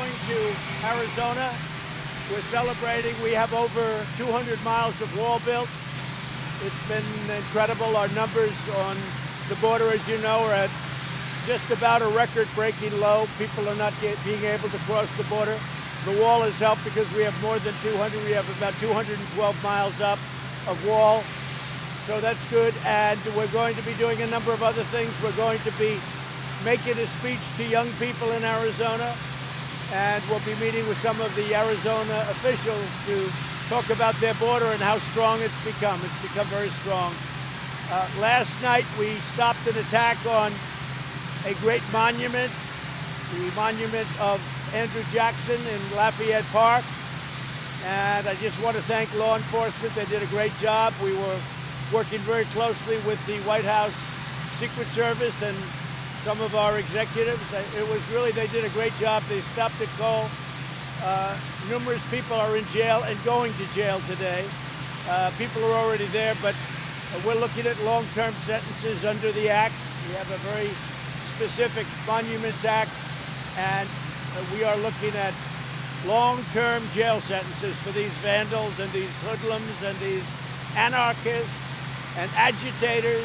going to Arizona. We're celebrating. We have over 200 miles of wall built. It's been incredible. Our numbers on the border, as you know, are at just about a record-breaking low. People are not being able to cross the border. The wall has helped because we have more than 200. We have about 212 miles up of wall. So that's good. And we're going to be doing a number of other things. We're going to be making a speech to young people in Arizona. And we'll be meeting with some of the Arizona officials to talk about their border and how strong it's become. It's become very strong. Last night we stopped an attack on a great monument, the monument of Andrew Jackson in Lafayette Park. And I just want to thank law enforcement. They did a great job. We were working very closely with the White House Secret Service and some of our executives. It was really, they did a great job. They stopped it cold. Numerous people are in jail and going to jail today. People are already there, but we're looking at long-term sentences under the Act. We have a very specific Monuments Act, and we are looking at long-term jail sentences for these vandals and these hoodlums and these anarchists and agitators,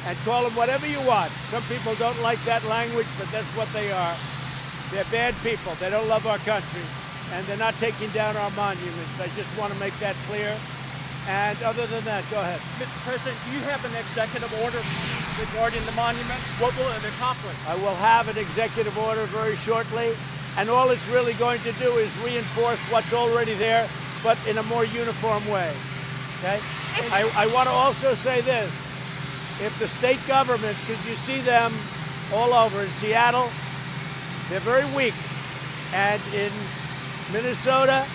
and call them whatever you want. Some people don't like that language, but that's what they are. They're bad people. They don't love our country, and they're not taking down our monuments. I just want to make that clear. And other than that, go ahead. Mr. President, do you have an executive order regarding the monument? What will it accomplish? I will have an executive order very shortly, and all it's really going to do is reinforce what's already there, but in a more uniform way. Okay? I want to also say this. If the state governments, because you see them all over in Seattle, they're very weak. And in Minnesota,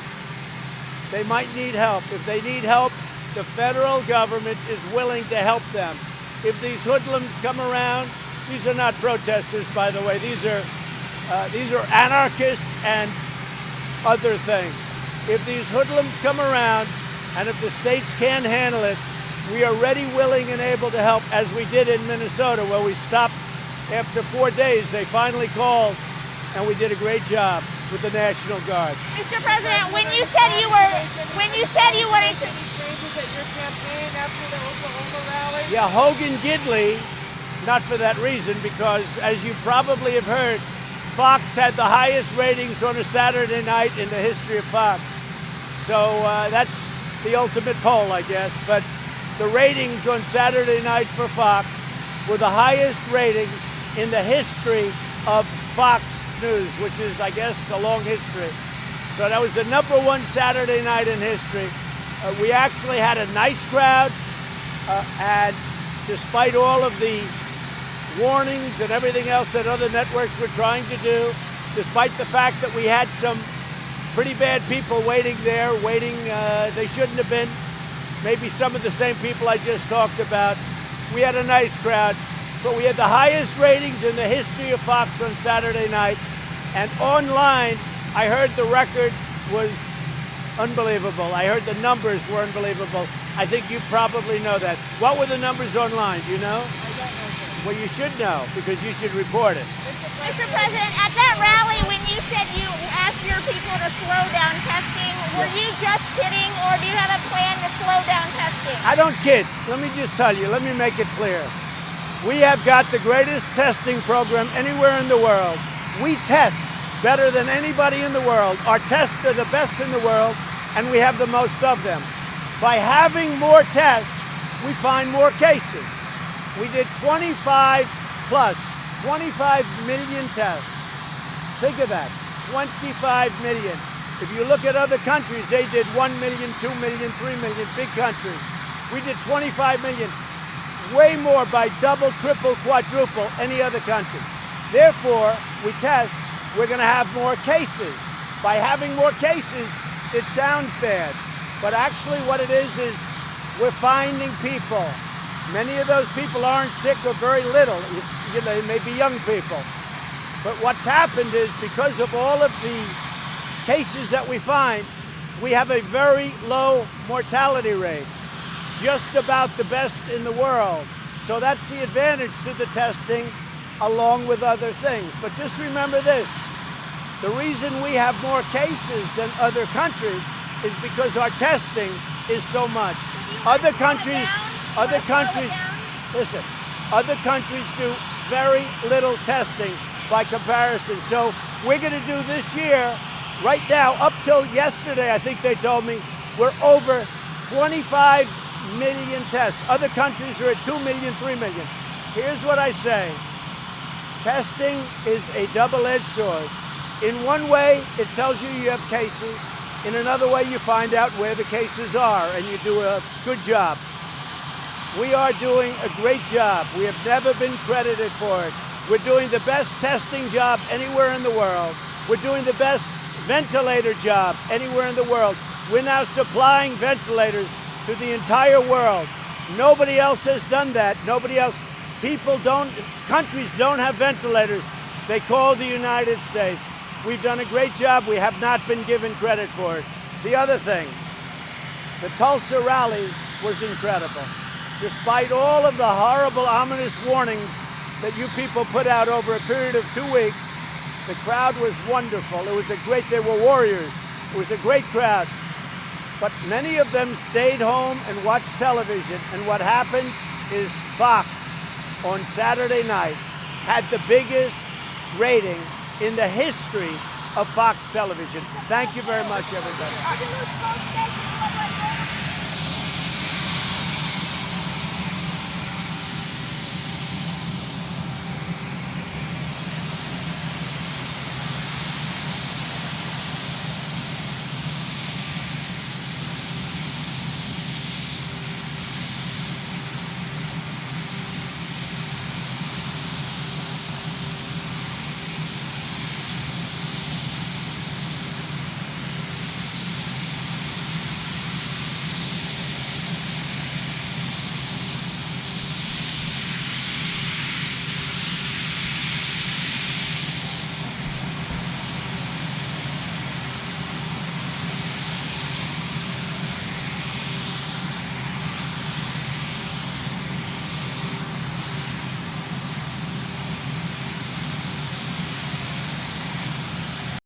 they might need help. If they need help, the federal government is willing to help them. If these hoodlums come around, these are not protesters, by the way. These are anarchists and other things. If these hoodlums come around, and if the states can't handle it, we are ready, willing, and able to help, as we did in Minnesota, where we stopped after 4 days. They finally called, and we did a great job with the National Guard. Mr. President, when you said you wanted to... Changes at your campaign after the Oklahoma rally? Yeah, Hogan Gidley, not for that reason, because as you probably have heard, Fox had the highest ratings on a Saturday night in the history of Fox. So that's the ultimate poll, I guess. But the ratings on Saturday night for Fox were the highest ratings in the history of Fox News, which is, I guess, a long history. So that was the #1 Saturday night in history. We actually had a nice crowd, and despite all of the warnings and everything else that other networks were trying to do, despite the fact that we had some pretty bad people waiting there, they shouldn't have been, maybe some of the same people I just talked about. We had a nice crowd, but we had the highest ratings in the history of Fox on Saturday night. And online, I heard the record was unbelievable. I heard the numbers were unbelievable. I think you probably know that. What were the numbers online? Do you know? I don't know, sir. Well, you should know, because you should report it. Mr. President, at that rally, when you said you asked your people to slow down testing, were you just kidding, or do you have a plan to slow down testing? I don't kid. Let me just tell you. Let me make it clear. We have got the greatest testing program anywhere in the world. We test better than anybody in the world. Our tests are the best in the world, and we have the most of them. By having more tests, we find more cases. We did 25 million tests. Think of that, 25 million. If you look at other countries, they did 1 million, 2 million, 3 million, big countries. We did 25 million, way more, by double, triple, quadruple any other country. Therefore, we test, we're gonna have more cases. By having more cases, it sounds bad, but actually what it is we're finding people. Many of those people aren't sick or very little. You know, they may be young people. But what's happened is, because of all of the cases that we find, we have a very low mortality rate, just about the best in the world. So that's the advantage to the testing, along with other things. But just remember this, The reason we have more cases than other countries is because our testing is so much. Other countries, listen, other countries do very little testing by comparison. So we're going to do this year, right now, up till yesterday, I think they told me, we're over 25 million tests. Other countries are at 2 million, 3 million. Here's what I say. Testing is a double-edged sword. In one way, it tells you you have cases. In another way, you find out where the cases are, and you do a good job. We are doing a great job. We have never been credited for it. We're doing the best testing job anywhere in the world. We're doing the best ventilator job anywhere in the world. We're now supplying ventilators to the entire world. Nobody else has done that. Nobody else. Countries don't have ventilators. They call the United States. We've done a great job. We have not been given credit for it. The other thing, the Tulsa rally was incredible. Despite all of the horrible, ominous warnings that you people put out over a period of 2 weeks, the crowd was wonderful. They were warriors. It was a great crowd. But many of them stayed home and watched television. And what happened is Fox on Saturday night had the biggest rating in the history of Fox television. Thank you very much, everybody.